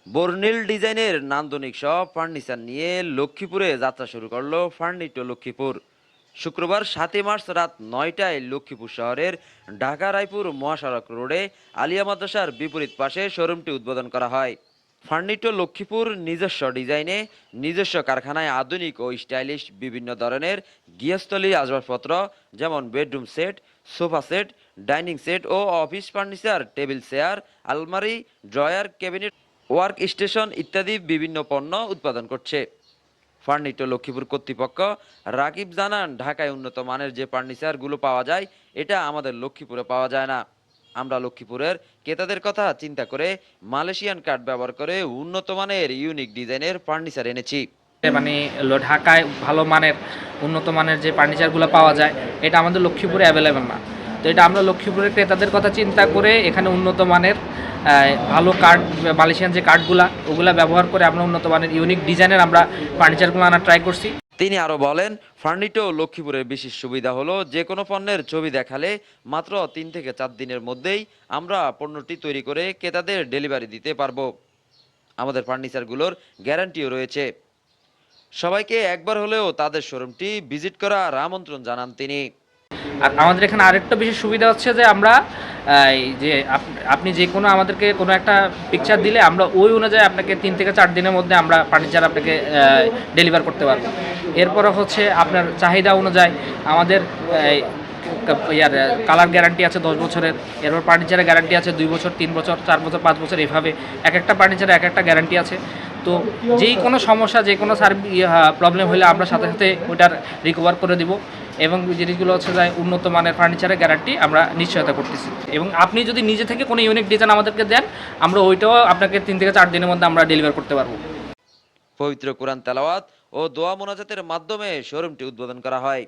বর্ণিল ডিজাইনের নান্দনিক সব ফার্নিচার নিয়ে লক্ষ্মীপুরে যাত্রা শুরু করলো ফার্নিটো লক্ষ্মীপুর। শুক্রবার 7 মার্চ রাত 9টায় লক্ষ্মীপুর শহরের ঢাকা রায়পুর মহাসড়ক রোডে আলিয়া মাদ্রাসার বিপরীত পাশে শোরুমটি উদ্বোধন করা হয়। ফার্নিটো লক্ষ্মীপুর নিজস্ব ডিজাইনে নিজস্ব কারখানায় আধুনিক ও স্টাইলিশ বিভিন্ন ধরনের গৃহস্থলী আসবাবপত্র যেমন bedroom set, sofa set, dining set ও অফিস ফার্নিচার, টেবিল চেয়ার, আলমারি, ড্রয়ার, ক্যাবিনেট, ওয়ার্ক স্টেশন ইত্যাদি বিভিন্ন পণ্য উৎপাদন করছে। ফার্নিটো লক্ষ্মীপুর কর্তৃপক্ষ রাকিব জানান, ঢাকায় উন্নত মানের যে ফার্নিচারগুলো পাওয়া যায় এটা আমাদের লক্ষ্মীপুরে পাওয়া যায় না। আমরা লক্ষ্মীপুরের ক্রেতাদের কথা চিন্তা করে মালয়েশিয়ান কাঠ ব্যবহার করে উন্নত মানের ইউনিক ডিজাইনের ফার্নিচার এনেছি। মানে ঢাকায় ভালো মানের উন্নত মানের যে ফার্নিচারগুলো পাওয়া যায় এটা আমাদের লক্ষ্মীপুরে অ্যাভেলেবেল না। তো এটা আমরা লক্ষ্মীপুরের ক্রেতাদের কথা চিন্তা করে এখানে উন্নত মানের ভালো কাঠ, মালয়েশিয়ান যে কাঠগুলা ওগুলা ব্যবহার করে আমরা উন্নত মানের ইউনিক ডিজাইনের আমরা ফার্নিচারগুলো আনার ট্রাই করছি। তিনি আরো বলেন, ফার্নিটো লক্ষ্মীপুরের বিশেষ সুবিধা হলো যে কোনো পণ্যের ছবি দেখালে মাত্র 3 থেকে 4 দিনের মধ্যেই আমরা পণ্যটি তৈরি করে ক্রেতাদের ডেলিভারি দিতে পারবো। আমাদের ফার্নিচারগুলোর গ্যারান্টিও রয়েছে। সবাইকে একবার হলেও তাদের শোরুমটি ভিজিট করার আমন্ত্রণ জানান তিনি। আর আমাদের এখানে আরেকটা বিশেষ সুবিধা হচ্ছে যে আমরা এই যে আপনি যে কোনো আমাদেরকে কোনো একটা পিকচার দিলে আমরা ওই অনুযায়ী আপনাকে 3 থেকে 4 দিনের মধ্যে আমরা ফার্নিচার আপনাকে ডেলিভার করতে পারবো। এরপরে হচ্ছে আপনার চাহিদা অনুযায়ী আমাদের ইয়ার কালার গ্যারান্টি আছে 10 বছরের। এরপর ফার্নিচারের গ্যারান্টি আছে 2 বছর, 3 বছর, 4 বছর, 5 বছর, এভাবে এক একটা ফার্নিচারে এক একটা গ্যারান্টি আছে। তো যেই কোনো সমস্যা, যে কোনো প্রবলেম হলে আমরা সাথে সাথে ওইটার রিকভার করে দিব। এবং জিনিসগুলো হচ্ছে যে উন্নত মানের ফার্নিচারের গ্যারান্টি আমরা নিশ্চয়তা করতেছি। এবং আপনি যদি নিজে থেকে কোনো ইউনিক ডিজাইন আমাদেরকে দেন, আমরা ওইটাও আপনাকে 3 থেকে 4 দিনের মধ্যে আমরা ডেলিভার করতে পারবো। পবিত্র কোরআন তেলাওয়াত ও দোয়া মোনাজাতের মাধ্যমে শোরুমটি উদ্বোধন করা হয়।